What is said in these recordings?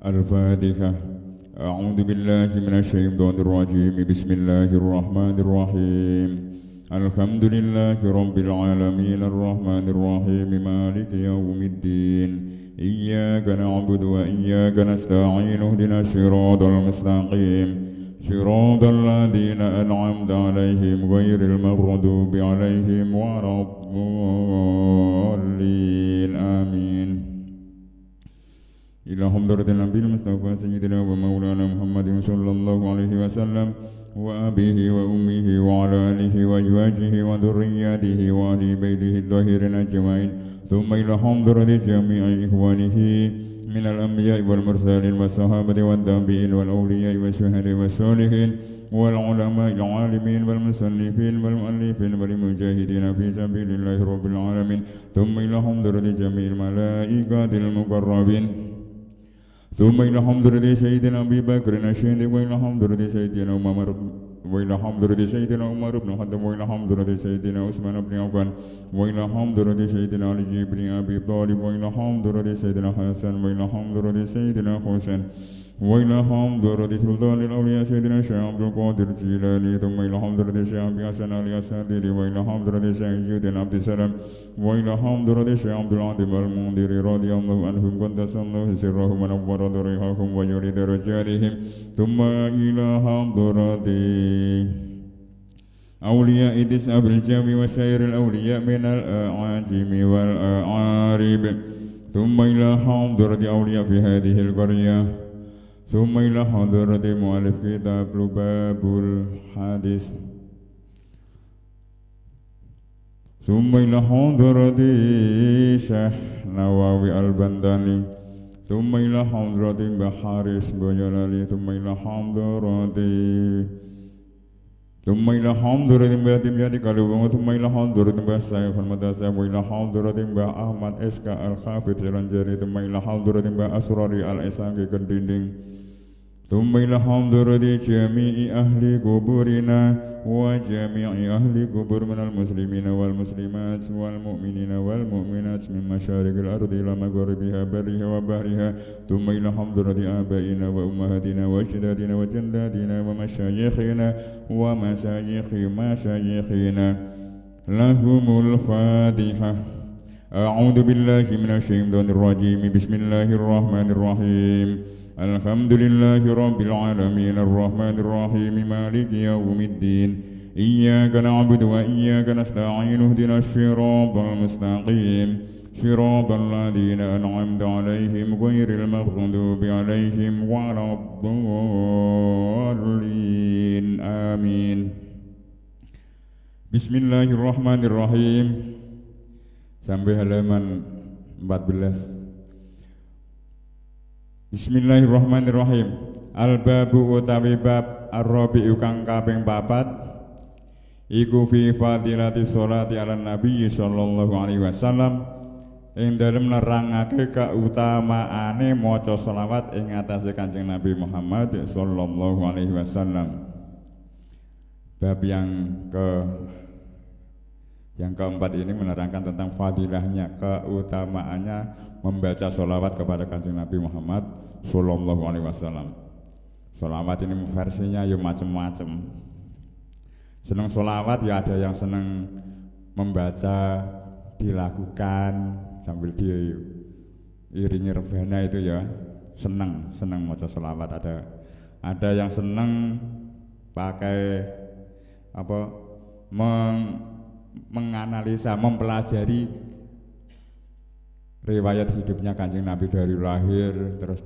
الفاتحة. أعوذ بالله من الشيطان الرجيم. بسم الله الرحمن الرحيم. الحمد لله رب العالمين الرحمن الرحيم مالك يوم الدين. إياك نعبد وإياك نستعين اهدنا الصراط المستقيم صراط الذين أنعمت عليهم غير المغضوب عليهم ولا الضالين آمين. إلى حضرة النبي المصطفى سيدنا ومولانا محمد صلى الله عليه وسلم وأبيه وأمه وعلى آله وأزواجه وذرياته وأهل بيته الطاهرين أجمعين. ثم إلى حضرة جميع إخوانه من الأنبياء والمرسلين والصحابة والتابعين والأولياء والشهداء والصالحين والعلماء العالمين والمصنفين والمؤلفين والمجاهدين في سبيل الله رب العالمين. ثم إلى حضرة جميع الملائكة المقربين. ثم إلى حضرة سيدنا أبي بكر الصديق وإلى حضرة سيدنا عمر وإلى حضرة سيدنا عمر بن الخطاب وإلى حضرة سيدنا عثمان بن عفان وإلى حضرة سيدنا علي بن أبي طالب وإلى حضرة سيدنا حسن وإلى حضرة سيدنا حسين وإلى حضرة سلطان الأولياء سيدنا الشيخ عبد القادر الجيلاني. ثم إلى حضرة الشيخ أبي حسن علي السادري وإلى حضرة الشيخ جود عبد السلام وإلى حضرة الشيخ عبد العظيم المنذري رضي الله عنهم قدس الله سرهم ونور ضريحهم ويري درجاتهم. ثم إلى حضرة أولياء تسعة بالجمع وسائر الأولياء من الأعاجم والأعارب. ثم إلى حضرة أولياء في هذه القرية. ثم إلى حضرة مؤلف كتاب لباب الحديث. ثم إلى حضرة شيخ نووي البنداني. ثم إلى حضرة بحارس بوجلالي. ثم إلى حضرة بياتي كالوغم. ثم إلى حضرة بسيخ المدرسة وإلى حضرة أحمد إسكا الخافض الرنجري. ثم إلى حضرة أسراري الإساقي كالدinding. ثم إلى حضرة جميع أهل قبورنا وجميع أهل قبور من المسلمين والمسلمات والمؤمنين والمؤمنات من مشارق الأرض إلى مغاربها برها وبحرها. ثم إلى حضرة آبائنا وأمهاتنا وأجدادنا وجداتنا ومشايخنا ومشايخ مشايخنا لهم الفاتحة. أعوذ بالله من الشيطان الرجيم. بسم الله الرحمن الرحيم. الحمد لله رب العالمين الرحمن الرحيم مالك يوم الدين. إياك نعبد وإياك نستعين اهدنا الصراط المستقيم صراط الذين أنعمت عليهم غير المغضوب عليهم ولا الضالين آمين. بسم الله الرحمن الرحيم sampai halaman 14. Bismillahirrahmanirrahim. Al-babu utawi bab ar-rabi'u kang kaping 4 iku fi fadilati sholati ala nabi sallallahu alaihi wasallam ing dalem nerangake kautamaane maca sholawat ing atase Kanjeng Nabi Muhammad sallallahu alaihi wasallam. Bab yang keempat ini menerangkan tentang fadilahnya, keutamaannya membaca sholawat kepada Kanjeng Nabi Muhammad Sallallahu Alaihi Wasallam. Sholawat ini versinya ya macam-macam. Senang sholawat ya ada yang senang membaca, dilakukan sambil diiringi rebana itu ya senang membaca sholawat. Ada yang senang pakai menganalisa, mempelajari riwayat hidupnya Kanjeng Nabi dari lahir terus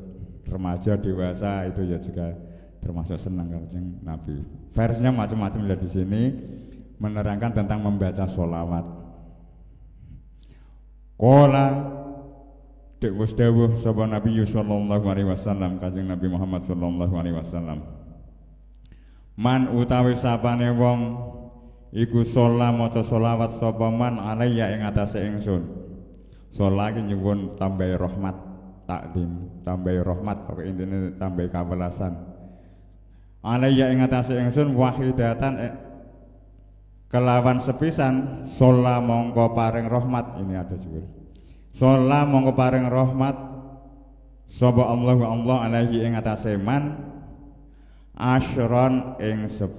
remaja dewasa, itu ya juga termasuk senang Kanjeng Nabi. Versinya macam-macam. Lihat di sini menerangkan tentang membaca sholawat. Qala dawuh dawuh sapa Nabi sallallahu alaihi wasallam, Kanjeng Nabi Muhammad sallallahu alaihi wasallam. Man utawi sapane wong iku sholat maca sholawat sapa man alayya ing atase ingsun. Sholat iki nyuwun tambahi rahmat, takdim, tambahi rahmat, pokoke intine tambahi kawelasan. Alayya ing atase ingsun wahidatan kelawan sepisan sholat mongko paring rahmat. Ini ada juga. Sholat mongko paring rahmat sapa Allahu Allah alaihi ing atase man asyron ing 10.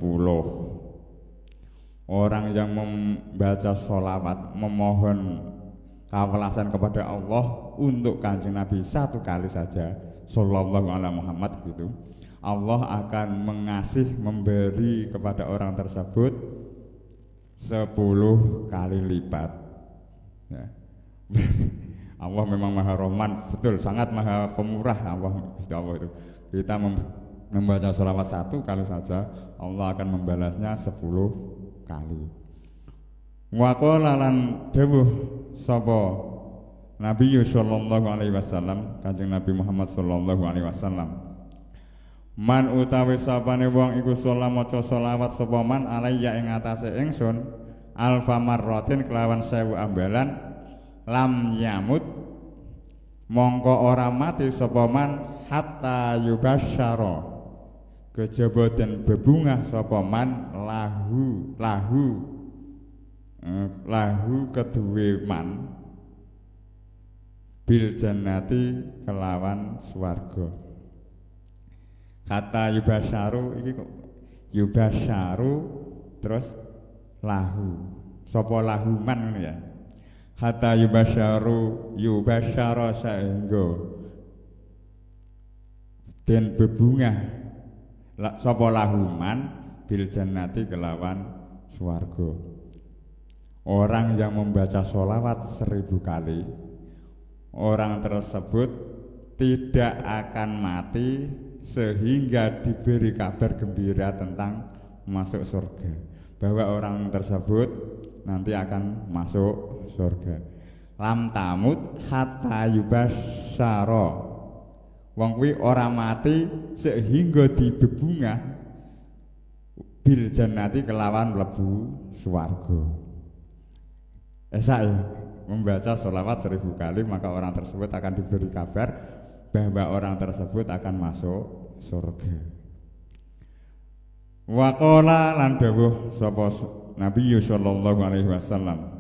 Orang yang membaca sholawat memohon kawelasan kepada Allah untuk Kanjeng Nabi satu kali saja sallallahu alaihi Muhammad gitu, Allah akan memberi kepada orang tersebut 10 kali lipat ya. Allah memang maha rahman, betul, sangat maha pemurah Allah, Gusti Allah itu. Kita membaca sholawat satu kali saja Allah akan membalasnya 10 kali. Wa qala lan dawuh sapa Nabi sallallahu alaihi wasallam, Kanjeng Nabi Muhammad sallallahu alaihi wasallam, man utawi sapane wong iku sholat maca sholawat sapa man alayya ing atase ingsun alfa marratin kelawan 1000 ambalan lam yamut mongko ora mati sapa man hatta yubasyara kejaba den bebungah sapa man lahu keduwe man bil jannati kelawan swarga. Kata yubasyaru iki kok yubasyaru terus lahu sapa lahu man ngono ya. Hatta yubasyara saenggo den bebungah sapa lahu man bil jannati kelawan swarga. Orang yang membaca sholawat 1000 kali, orang tersebut tidak akan mati sehingga diberi kabar gembira tentang masuk surga, bahwa orang tersebut nanti akan masuk surga. Lam tamut hatta yubasyara, wong kuwi ora mati sehingga dibebungah bil jannati kelawan mlebu swarga. Esai membaca sholawat 1000 kali, maka orang tersebut akan diberi kabar bahwa orang tersebut akan masuk surga. Wa qala lan dawuh sapa Nabi sallallahu alaihi wasallam,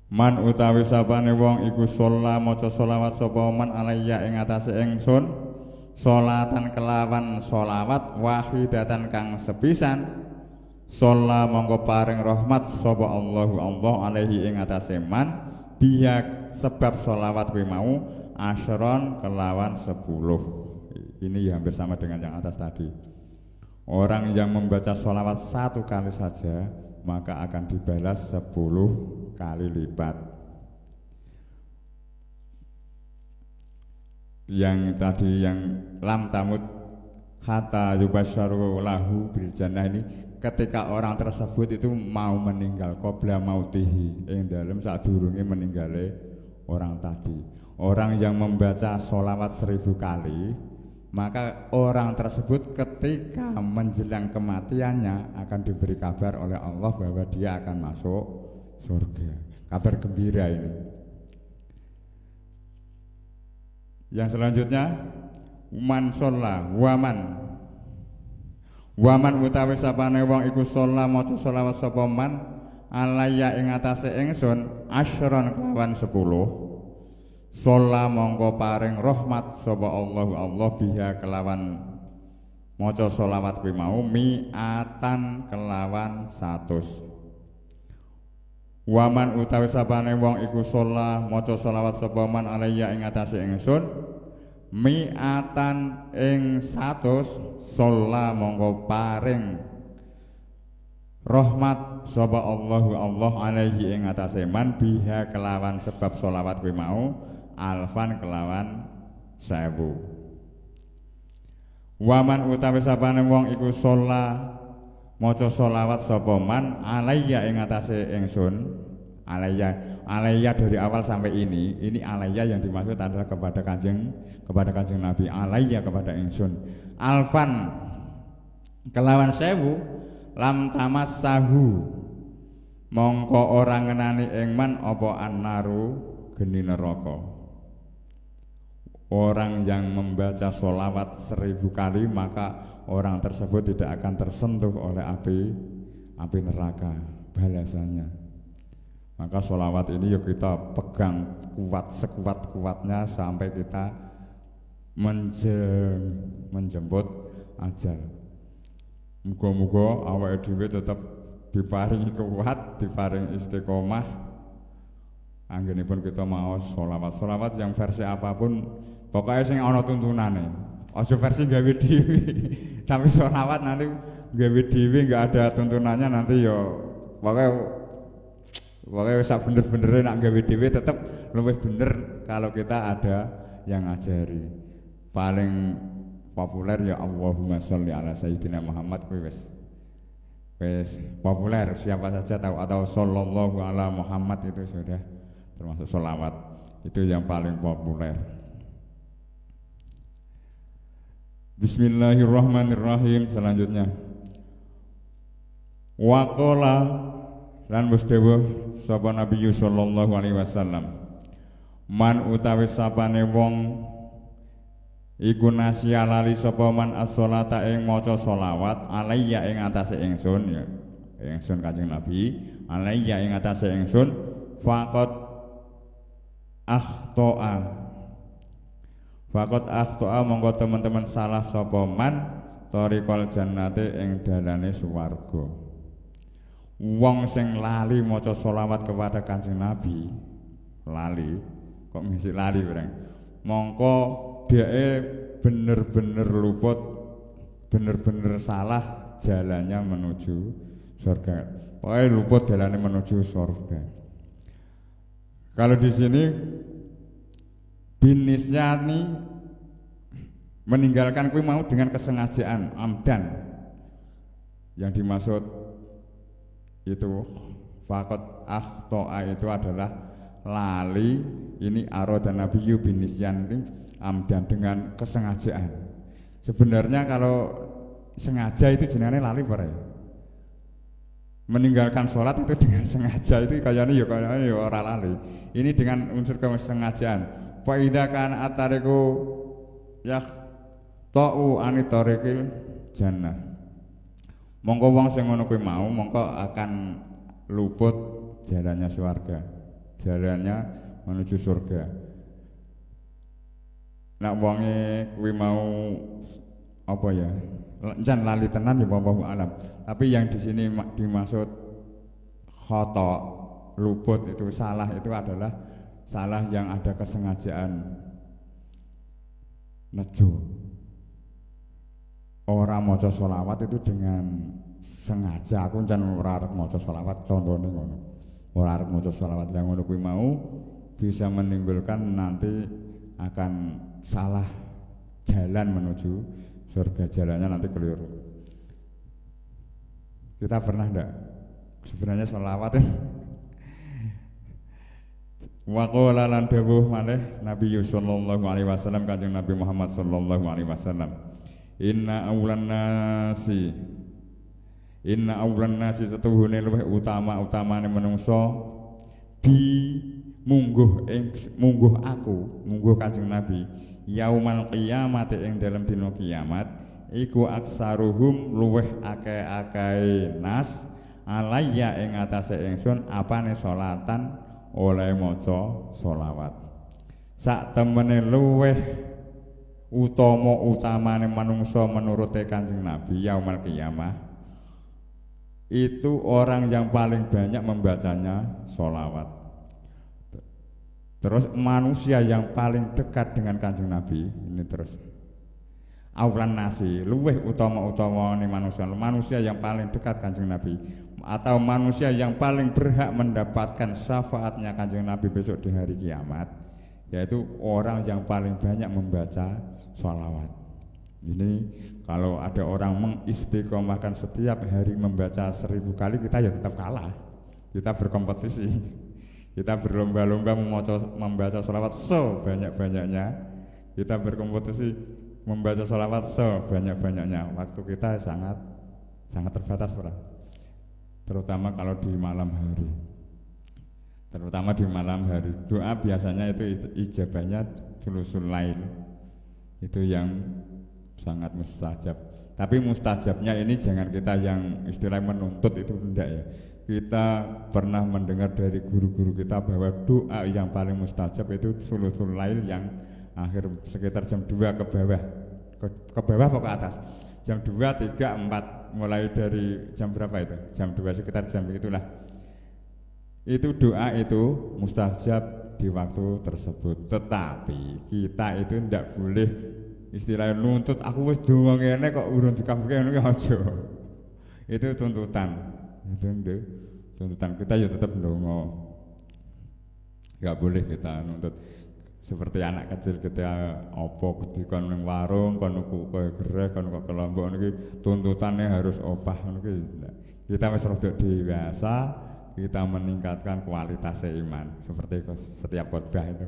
man utawi sapane wong iku sholat maca sholawat sapa man alayya ing atase ingsun sholatan kelawan sholawat wahidatan kang sepisan sholat mongko paring rahmat sapa Allahu Allah alaihi ing atase man biya sebab sholawat kuwi mau asyron kelawan 10. Ini ya hampir sama dengan yang atas tadi. Orang yang membaca sholawat satu kali saja maka akan dibalas 10 kali lipat. Yang tadi yang lam tamut hatta yubasyaru lahu bil jannah ini ketika orang tersebut itu mau meninggal qabla mautihi ing dalem sadurunge meninggale orang tadi. Orang yang membaca sholawat 1000 kali, maka orang tersebut ketika menjelang kematiannya akan diberi kabar oleh Allah bahwa dia akan masuk surga. Kabar gembira ini. Yang selanjutnya man sholla waman utawi sapane wong iku sholla maca sholawat sapa man alayya ing atase ingsun asyron kelawan 10 sholla mongko paring rahmat sapa Allah biha kelawan maca sholawat kuwi mau mi'atan kelawan 100. Waman utawi sapane wong iku sholla maca sholawat sapa man alayya ing atase ingsun mi'atan ing 100 sholla mongko paring rahmat sapa Allah alaihi ing atase man biha kelawan sebab sholawat kuwi mau alfan kelawan 1000. Waman utawi sapane wong iku sholla maca sholawat sapa man alayya ing atase ingsun alayya dari awal sampai ini alayya yang dimaksud adalah kepada kanjeng Nabi, alayya kepada ingsun alfan kelawan 1000 lam tamassahu mongko ora ngenani ing man apa annaru geni neraka. Orang yang membaca sholawat 1000 kali maka orang tersebut tidak akan tersentuh oleh api neraka balasannya. Maka sholawat ini yuk kita pegang kuat sekuat-kuatnya sampai kita menjemput ajal. Muga-muga awake dhewe tetap diparingi kuat, diparingi istiqomah. Anggenipun kita mau sholawat yang versi apapun, pokoknya sing ana tuntunane. Aja versi gawe dhewe. Tapi sholawat nanti gawe dhewe enggak ada tuntunannya nanti ya pokoknya sak bener-bener nak gawe dhewe tetep luwih bener kalau kita ada yang ngajari. Paling populer ya Allahumma sholli ala sayyidina Muhammad kuwi wis populer, siapa saja tahu, atau sallallahu ala Muhammad itu sudah termasuk sholawat, itu yang paling populer. Bismillahirrahmanirrahim. Selanjutnya waqala lan musdawuh sapa Nabi sallallahu alaihi wasallam, man utawi sapane wong iku nasya lali sapa man as-sholata ing maca sholawat alayya ing atase ingsun, ya ingsun Kanjeng Nabi, alayya ing atase ingsun, faqat akhto'a mongko teman-teman salah sapa man thariqal jannati ing dalane swarga. Wong sing lali maca sholawat kepada Kanjeng Nabi, lali kok mesti lali bareng, mongko dia bener-bener luput, bener-bener salah jalannya menuju surga. Pokoknya luput jalannya menuju surga. Kalau di sini binisnya nih meninggalkan kui mau dengan kesengajaan, amdan. Yang dimaksud itu fakot akhto'a itu adalah lali. Ini aroda nabiyyu binisyan ini amdan, dengan kesengajaan. Sebenarnya kalau sengaja itu jenenge lali pare. Meninggalkan sholat itu dengan sengaja itu kayaknya ya ora lali. Ini dengan unsur kesengajaan. Fa idza kana atariku ta'u anitariqil jannah. Mongko wong sing ngono kuwi mau mongko akan luput jalannya swarga, jalannya menuju surga. Nak wonge kuwi mau apa ya? Jan lali tenan ya wallahu alam. Tapi yang di sini dimaksud khata, luput itu salah, itu adalah salah yang ada kesengajaan. Nejo. Orang maca sholawat itu dengan sengaja. Aku jan ora arep maca sholawat, contone ngono. Ora arep maca sholawat yang ngono kuwi mau bisa menimbulkan nanti akan salah jalan menuju surga, jalannya nanti keliru. Kita pernah enggak sebenarnya sholawat wa qala lan dawuh malih Nabi sallallahu alaihi wasallam, Kanjeng Nabi Muhammad sallallahu alaihi wasallam, inna awlan nasi setuhune luwih utamane menungso mungguh Kanjeng Nabi yaumal qiyamati ing dalem dina kiamat iku aksaruhum luweh akeh-akeh nas alayya ing atase ingsun apane salatan oleh maca sholawat. Sak temene luweh utamane manungsa menurute Kanjeng Nabi yaumal qiyamah itu orang yang paling banyak membacanya sholawat. Terus manusia yang paling dekat dengan Kanjeng Nabi ini terus awlan nasi luweh utama nih manusia yang paling dekat Kanjeng Nabi, atau manusia yang paling berhak mendapatkan syafaatnya Kanjeng Nabi besok di hari kiamat, yaitu orang yang paling banyak membaca sholawat. Ini kalau ada orang mengistiqomahkan setiap hari membaca 1000 kali, kita ya tetap kalah. Kita berkompetisi. Kita berlomba-lomba membaca sholawat sebanyak-banyaknya. Kita berkompetisi membaca sholawat sebanyak-banyaknya. Waktu kita sangat terbatas, terutama kalau di malam hari. Terutama di malam hari. Doa biasanya itu ijabahnya thuluthul lail. Itu yang sangat mustajab. Tapi mustajabnya ini jangan kita yang istilah menuntut, itu tidak ya. kita pernah mendengar dari guru-guru kita bahwa doa yang paling mustajab itu sulusul lail yang akhir sekitar jam 2 ke bawah. Ke bawah apa ke atas? Jam 2, 3, 4, mulai dari jam berapa itu? Jam 2 sekitar jam itulah. Itu doa itu mustajab di waktu tersebut. Tetapi kita itu tidak boleh istilahnya nuntut aku wis donga ngene kok urung dikabulke ngono aja. Itu tuntutan. Itu tuntutan kita ya tetap ndonga. Enggak boleh kita nuntut seperti anak kecil kita opo dikon ning warung kon nuku koyo gereh kon kok kelompok niki tuntutannya harus opah niki. Kita wis rada dewasa, kita meningkatkan kualitas iman seperti setiap khotbah itu.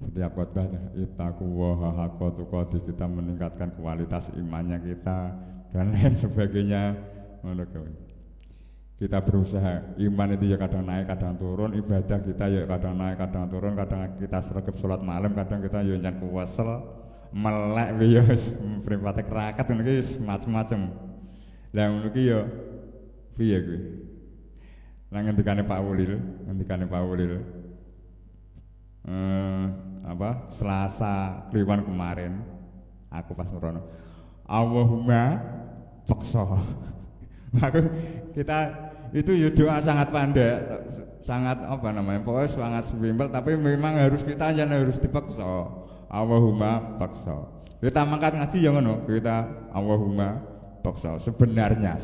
Setiap khotbah ittaqwa haqqa tuqatih, kita meningkatkan kualitas imannya kita dan lain sebagainya. Kita berusaha, iman itu ya kadang naik kadang turun, ibadah kita ya kadang naik kadang turun, kadang kita sregep salat malam, kadang kita ya nyan kuwesel melek ya mripate rakat ngono iki macem-macem. Lah ngono iki ya piye kuwi? Lah ngendikane Pak Ulil Selasa kliwon kemarin aku pas ngrono Allahumma paksa. Maka kita itu ya doa sangat pandai, sangat pokoknya sangat simpel, tapi memang harus kita harus dipaksa. Allahumma paksa. Kita mangkat ngaji ya ngono, kita Allahumma paksa. Sebenarnya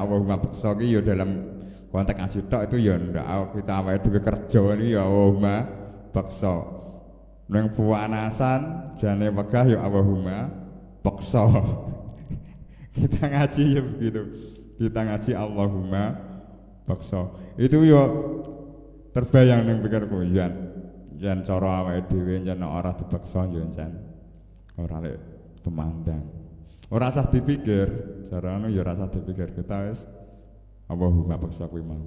Allahumma paksa iki ya dalam konteks ngaji tok itu ya ndak kita awake dhewe kerja iki ya Allahumma paksa. Ning puanasan jane wegah ya Allahumma paksa. Kita ngaji ya begitu. Kita ngaji Allahumma paksa. Itu yo terbayang ning pikirku jan cara awake dhewe jan ora dipaksa yo jan ora lek temandang. Ora usah dipikir, jarane yo ora usah dipikir, kita wis Allahumma paksa kuwi mau.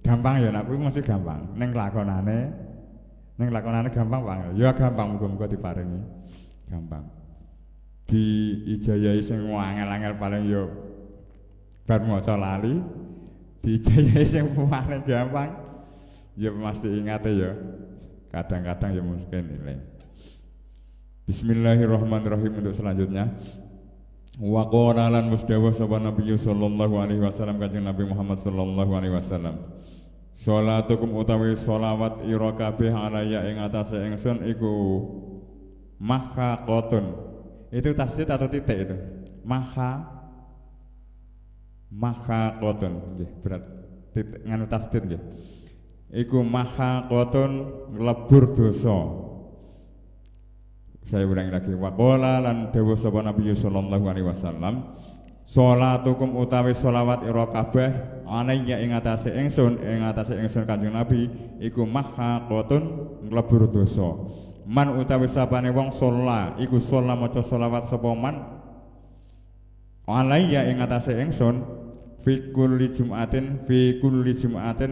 Gampang ya nek kuwi mesti gampang. Ning lakonane gampang banget. Ya gampang muga-muga diparingi. Gampang. Di ijayahi sing angel-angel paling yo bar maca lali, dijayahi sing paling gampang ya mesti ingat ya. Kadang-kadang ya mungkin nilai. Bismillahirrahmanirrahim. Untuk selanjutnya wa qala lan musdawa sapa Nabi sallallahu alaihi wasallam, kanjeng Nabi Muhammad sallallahu alaihi wasallam, sholatukum utawi sholawat ira kabeh alaya ing atase ingsun iku mahaqatun. Itu tasdid atau titik itu? Mahaqatun nggih, berat titik nganu tasdid nggih. Iku mahaqatun nglebur dosa. Saya ulangi lagi, wa qala lan dawuh sapa Nabi sallallahu alaihi wasallam, sholatukum utawi sholawat ira kabeh alaiya ing atase ingsun kanjeng Nabi iku mahaqatun nglebur dosa. Man utawi sapane wong sholat iku sholat maca sholawat sapa man alaiya ing atase ingsun fi kulli jum'atin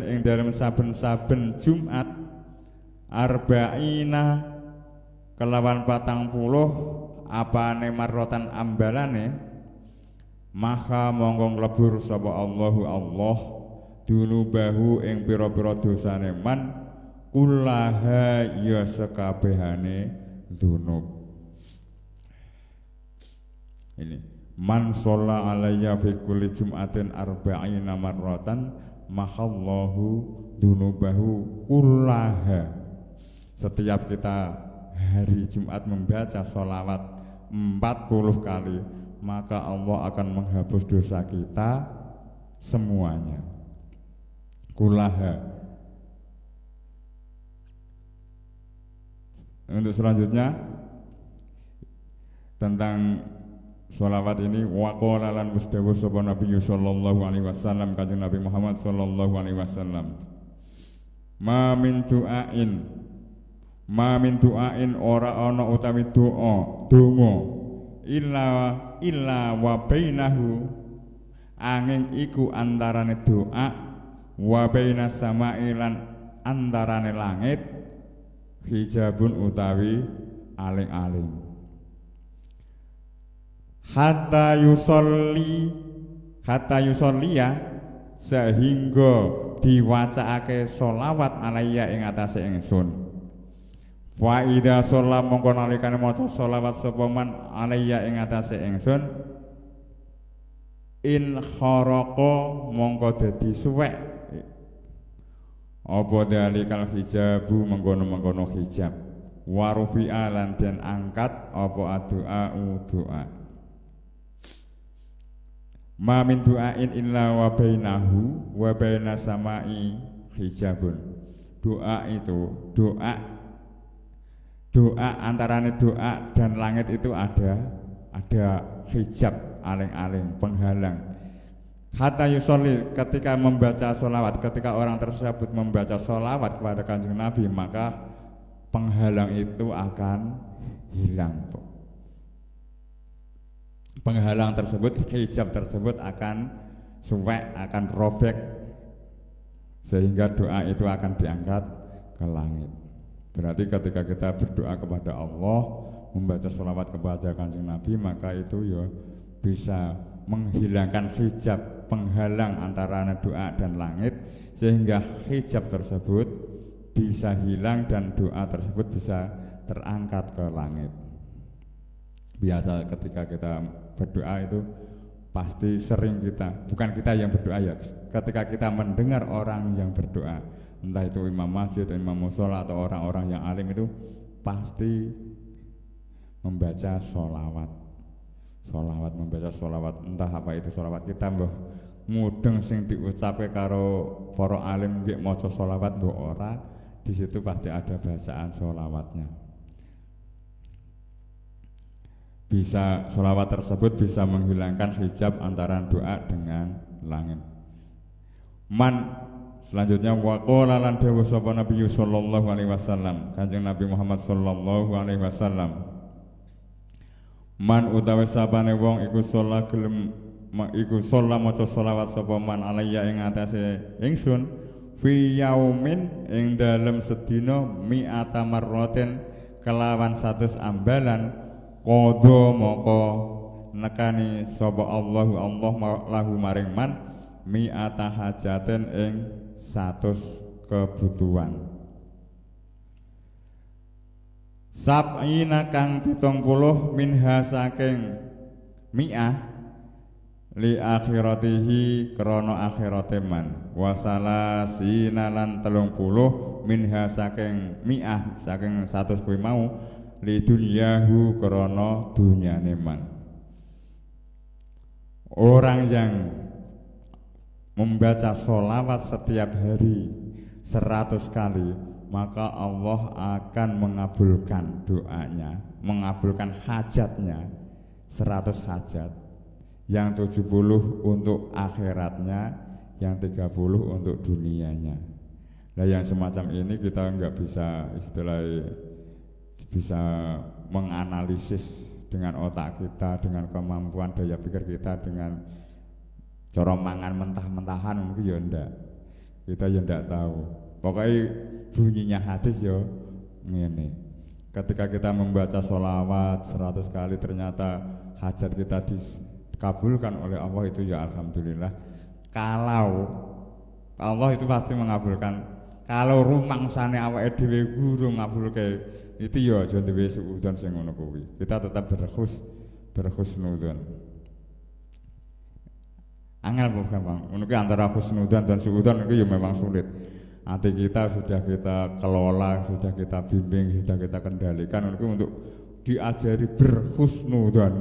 ing dalem saben-saben Jumat arba'ina kelawan 40 apane marrotan ambalane maka monggo nglebur sapa Allah dunubahu ing pira-pira dosane man kullaha ya sekabehane dzunub. Ini man sholla alayya fi kulli jum'atin arba'ina marratan mahallahu dunubahu kullaha. Setiap kita hari Jumat membaca sholawat 40 kali, maka Allah akan menghapus dosa kita semuanya. Kullaha. Untuk selanjutnya tentang sholawat ini, waqala lan musdawuh sapa Nabi sallallahu alaihi wasallam, kanjeng Nabi Muhammad sallallahu alaihi wasallam, ma min du'ain ora ana utawi donga illa wa bainahu angin iku antarane doa wa bainas sama'i lan antarane langit hijabun utawi aling-aling hatta yusolliya sehingga diwacaake sholawat alaiya ing atase ingsun. Wa idza shalla mongko nalikane maca sholawat sapa man alaiya ing atase ingsun, in kharaqa mongko dadi suwek apa dalikal hijabu mengkono-mengkono hijab, wa rufi'a lan den angkat apa doa. Ma min du'ain illa wa bainahu wa baina samai hijabun. Doa itu, doa antarane doa dan langit itu ada hijab aling-aling penghalang. Hatta yusolli, ketika membaca sholawat, ketika orang tersebut membaca sholawat kepada Kanjeng Nabi, maka penghalang itu akan hilang. Penghalang tersebut, hijab tersebut akan suwek, akan robek, sehingga doa itu akan diangkat ke langit. Berarti ketika kita berdoa kepada Allah, membaca sholawat kepada Kanjeng Nabi, maka itu ya bisa menghilangkan hijab penghalang antara doa dan langit, sehingga hijab tersebut bisa hilang dan doa tersebut bisa terangkat ke langit. Biasa ketika kita berdoa itu pasti sering kita, bukan kita yang berdoa ya, ketika kita mendengar orang yang berdoa, entah itu imam masjid, imam mushola atau orang-orang yang alim, itu pasti membaca sholawat, membaca sholawat, entah apa itu sholawat kita mbah mudeng sing diucapke karo para alim nggih maca sholawat mbok ora, di situ pasti ada bacaan sholawatnya. Bisa sholawat tersebut bisa menghilangkan hijab antara doa dengan langit. Selanjutnya waqala lan dawuh sapa Nabi sallallahu alaihi wasallam, Kanjeng Nabi Muhammad sallallahu alaihi wasallam, man utawi sapane wong iku sholat gelem iku sholat maca sholawat sapa man alayya ing atase ingsun fi yaumin ing dalem sedina mi'ata marratin kelawan 100 ambalan qadha moko nekani sapa Allah lahu maring man mi'ata hajaten ing 100 kebutuhan. Sab'ina kang 70 minha saking mi'ah li akhiratihi krana akhirate man, wasalasina lan 30 minha saking mi'ah saking 100 kuwi mau li dunyahu krana dunyane man. Orang yang membaca sholawat setiap hari 100 kali, maka Allah akan mengabulkan doanya, mengabulkan hajatnya 100 hajat, yang 70 untuk akhiratnya, yang 30 untuk dunianya. Nah yang semacam ini kita nggak bisa bisa menganalisis dengan otak kita, dengan kemampuan daya pikir kita, dengan cara mangan mentah-mentahan mungkin ya ndak, kita ya ndak tahu. Pokoknya bunyinya hadis ya ngene. Ketika kita membaca sholawat 100 kali ternyata hajat kita dikabulkan oleh Allah, itu ya alhamdulillah. Kalau Allah itu pasti mengabulkan. Kalau rumangsane awake dhewe guru ngabulke, itu ya aja duwe suudzon sing ngono kuwi. Kita tetap berhusnudzon. Angel bukan bang, menurut antara husnudzon dan suudzon itu ya memang sulit. Hati kita sudah kita kelola, sudah kita bimbing, sudah kita kendalikan untuk diajari berhusnudzon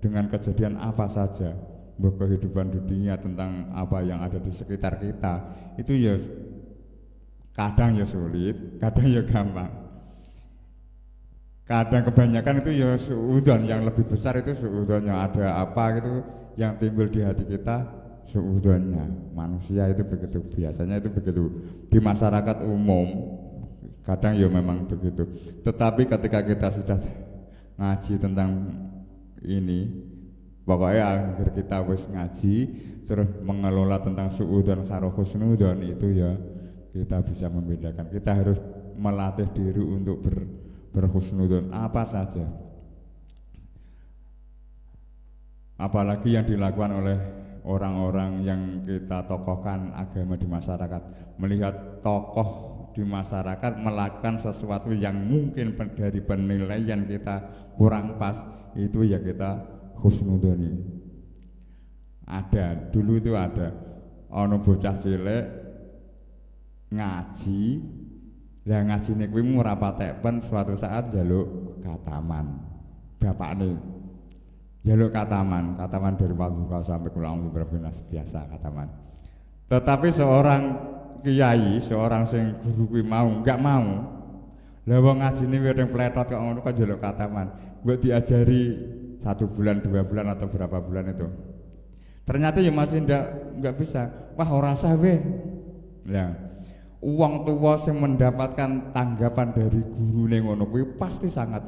dengan kejadian apa saja, kehidupan dunia, tentang apa yang ada di sekitar kita. Itu ya kadang ya sulit, kadang ya gampang. Kadang kebanyakan itu ya suudzon, yang lebih besar itu suudzon, yang ada apa gitu yang timbul di hati kita, suudzonnya. Manusia itu begitu, biasanya itu begitu di masyarakat umum, kadang ya memang begitu. Tetapi ketika kita sudah ngaji tentang ini, pokoknya akhir kita wis ngaji terus mengelola tentang suudzon karo husnudzon, itu ya kita bisa membedakan. Kita harus melatih diri untuk berhusnudzon apa saja. Apalagi yang dilakukan oleh orang-orang yang kita tokohkan agama di masyarakat, melihat tokoh di masyarakat melakukan sesuatu yang mungkin dari penilaian kita kurang pas, itu ya kita husnudoni. Ada dulu itu ada ono bocah cilik ngaji, lah ngajine kuwi ora patekpen, suatu saat njaluk kataman. Bapakne njaluk kataman dari Paduka sampai kurang biasa kataman. Tetapi seorang kiai, seorang sing guru kuwi enggak mau. Lah wong ngajine weteng pletot kok ngono kok njaluk kataman. Mbok diajari 1 bulan, 2 bulan atau berapa bulan itu. Ternyata ya masih enggak bisa. Wah ora sah weh. Lah, wong tua yang mendapatkan tanggapan dari gurune ngono kuwi pasti sangat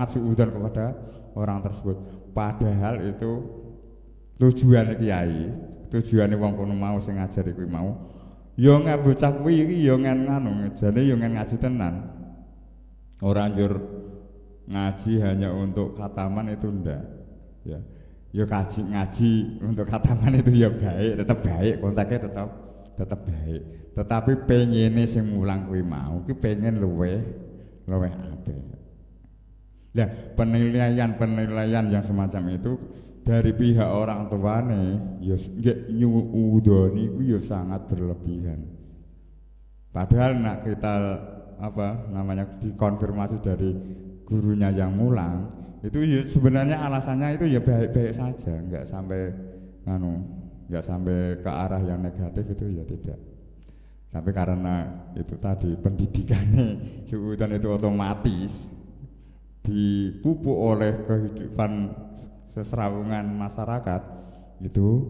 suudzon kepada orang tersebut. Padahal itu tujuane kiai, tujuane wong kono mau sing ngajari kuwi mau. Ya nggak bocah kuwi iki ya nganu, jane ya ngaji tenan. Ora njur ngaji hanya untuk khataman itu ndak. Ya. Ya ngaji untuk khataman itu ya baik, tetap baik, kontaknya tetap baik. Tetapi pengene sing mulang kuwi mau ki pengen luweh apik. Nah, penilaian yang semacam itu dari pihak orang tuane ya nyuudoni kuwi ya sangat berlebihan. Padahal nak kita dikonfirmasi dari gurunya yang mulang, itu ya sebenarnya alasannya itu ya baik-baik saja, nggak sampai ke arah yang negatif, itu ya tidak. Tapi karena itu tadi pendidikannya suudzon itu otomatis dipupuk oleh kehidupan seserawungan masyarakat, itu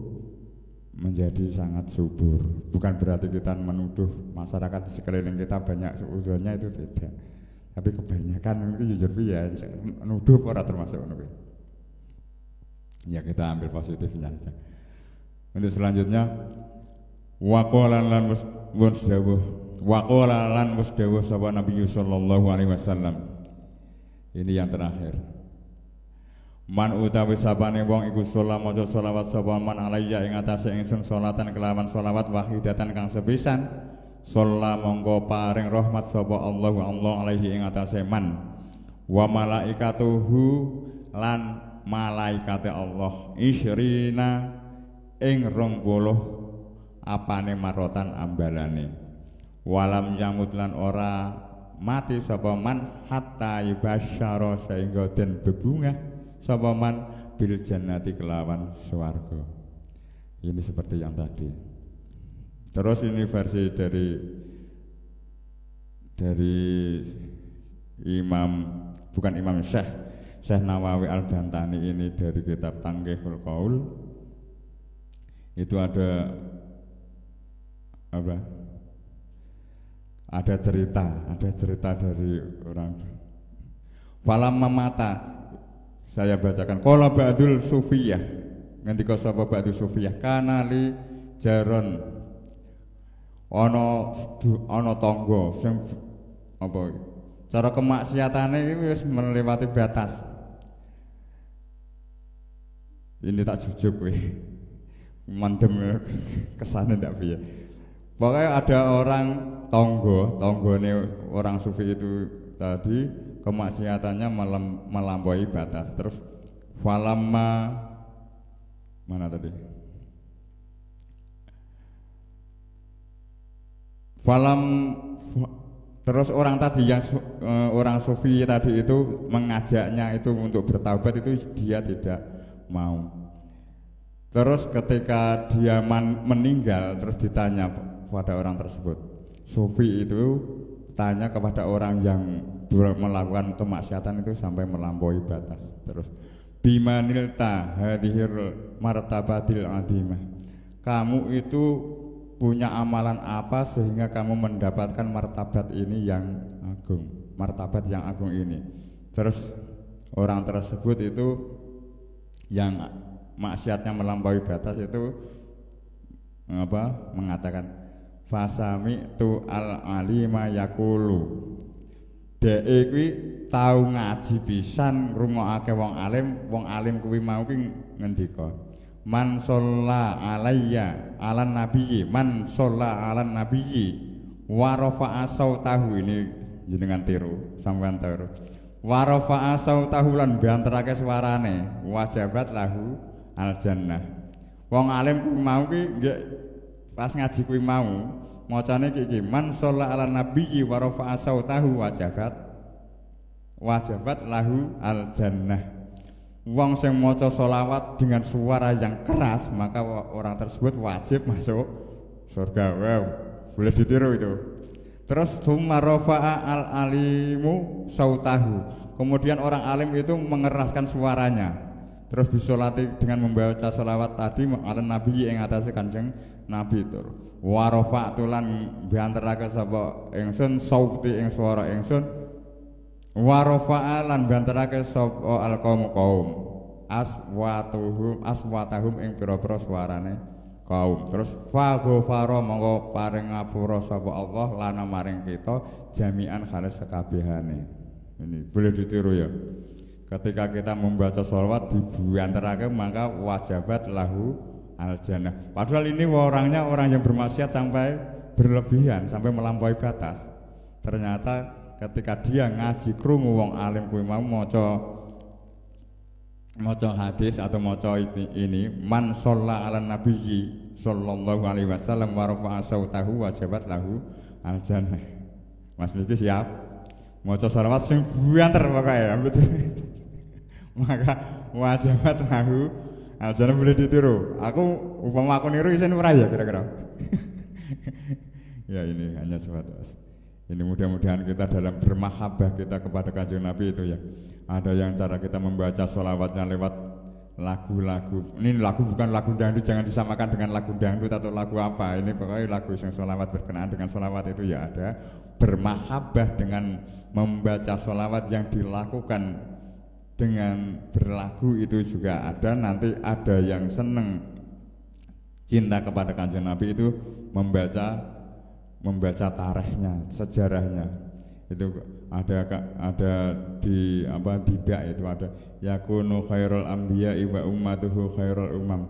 menjadi sangat subur. Bukan berarti kita menuduh masyarakat di sekeliling kita banyak suudzonnya, itu tidak. Tapi kebanyakan itu jujur ya nuduh ora termasuk ngono. Ya kita ambil positifnya aja. Untuk selanjutnya waqalan lan musdawuh sapa Nabi sallallahu alaihi wasallam. Ini yang terakhir. Man utawi sapane wong iku sholat maca sholawat sapa man alayya ing atase ingsun sholatan kelawan sholawat wahidatan kang sepisan, sholla mongko paring rahmat sapa Allah alaihi ing atase man, wa malaikatuhu lan malaikate Allah isyrina ing 20 apane marotan ambalane, walam yamut lan ora mati sapa man hatta yubasyara sehingga den bebungah sapa man bil jannati kelawan swarga. Ini seperti yang tadi. Terus ini versi dari Syekh Nawawi Al-Bantani, ini dari kitab Tanqihul Qaul. Itu ada cerita dari orang. Falamma mata, saya bacakan. Qala ba'dul sufiyah, ngendika sapa ba'dul sufiyah, kana li jaron ana tangga sing cara kemaksiatane iki wis melewati batas. Ini tak jujuk kowe. Mandem kesane ndak piye. Pokoknya ada orang tonggone orang sufi itu tadi kemaksiatannya melampaui batas. Terus falamma mana tadi? Terus orang tadi yang orang sufi tadi itu mengajaknya itu untuk bertaubat, itu dia tidak mau. Terus ketika dia meninggal, terus ditanya pada orang tersebut, sufi itu tanya kepada orang yang melakukan kemaksiatan itu sampai melampaui batas. Terus bimanilta hadhir martabatil adimah, kamu itu punya amalan apa sehingga kamu mendapatkan martabat ini yang agung, martabat yang agung ini. Terus orang tersebut itu yang maksiatnya melampaui batas itu mengatakan fasami tu al alima yakulu, dhek kuwi tau ngaji pisan ngrungokake wong alim kuwi mau ki ngendika Man sholla alayya alan nabiyyi, man sholla alan nabiyyi wa rafa'a sautahu, ini jenengan tiru sampean tiru. Wa rafa'a sautahu lan banterake suarane, wajabat lahu al jannah. Wong alim kuwi mau ki nggih pas ngaji kuwi mau macane iki man sholla alan nabiyyi wa rafa'a sautahu wajabat lahu al jannah. Wong sing maca sholawat dengan suara yang keras, maka orang tersebut wajib masuk surga. Wow, boleh ditiru itu. Terus tsumma rafa'a al-alimu sautahu. Kemudian orang alim itu mengeraskan suaranya. Terus bisolati dengan membaca sholawat tadi ala nabi ing atase Kanjeng Nabi tur. Wa rafa'tu lan banterake sapa ingsun sauti ing swara ingsun. Wa rafa'a lan banterake sapa al-qaum aswatahum ing pira-pira suarane kaum. Terus fa ghafara monggo paring ngapura sapa Allah lana maring kita jami'an halis sekabehane. Ini boleh ditiru ya. Ketika kita membaca sholawat dibanterake maka wajabat lahu al jannah. Padahal ini orangnya orang yang bermaksiat sampai berlebihan, sampai melampaui batas. Ternyata ketika dia ngaji krungu wong alim kuwi mau maca hadis atau maca ini man sholla ala nabiyyi sallallahu alaihi wasallam wa rafa'a sautahu wajabat lahu al jannah. Mas Miki siap maca shalawat sing banter pokoke ya. Maka wajabat lahu al jannah, boleh ditiru. Aku umpama aku niru isin ora ya kira-kira. Ya ini hanya sebatas. Ini mudah-mudahan kita dalam bermahabbah kita kepada Kanjeng Nabi itu ya. Ada yang cara kita membaca sholawatnya lewat lagu-lagu. Ini lagu bukan lagu dangdut, jangan disamakan dengan lagu dangdut atau lagu apa. Ini pokoknya lagu yang sholawat berkenaan dengan sholawat itu ya ada. Bermahabbah dengan membaca sholawat yang dilakukan dengan berlagu itu juga ada. Nanti ada yang seneng cinta kepada Kanjeng Nabi itu membaca tarikhnya, sejarahnya itu ada di tidak itu ada yakunu khairul anbiya'i wa ummatuhu khairul umam.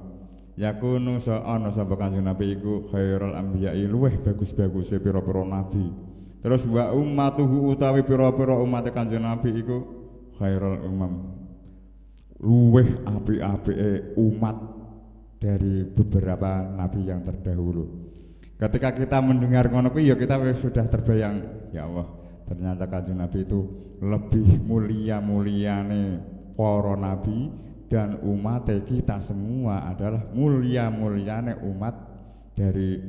Yakunu ana sapa Kanjeng Nabi iku khairul anbiya'i, luweh bagus-baguse pira-pira nabi. Terus wa ummatuhu utawi pira-pira umat Kanjeng Nabi iku khairul umam, luweh apik-apike umat dari beberapa nabi yang terdahulu. Ketika kita mendengar ngono kuwi ya kita sudah terbayang, ya Allah, ternyata Kanjeng Nabi itu lebih muliane para nabi dan umat kita semua adalah muliane umat dari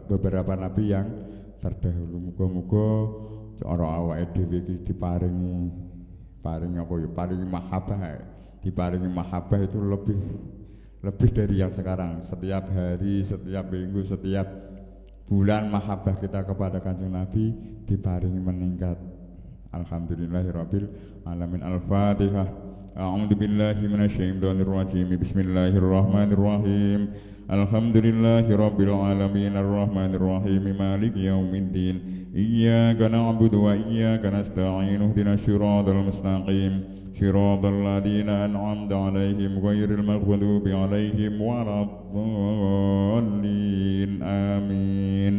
beberapa nabi yang terdahulu. Muga-muga cara awake dhewe iki diparingi mahabbah itu lebih dari yang sekarang. Setiap hari, setiap minggu, setiap bulan mahabbah kita kepada Kanjeng Nabi diparingi meningkat. Alhamdulillahirabbil alamin. Al-Fatihah. A'udzu billahi minasyaitonir rajim. Bismillahirrahmanirrahim. Alhamdulillahirabbil alamin arrahmanir rahim maliki yaumiddin. Iyyaka na'budu wa iyyaka nasta'in. Ihdinas siratal mustaqim. صراط الذين أنعمت عليهم غير المغضوب عليهم ولا الضالين آمين.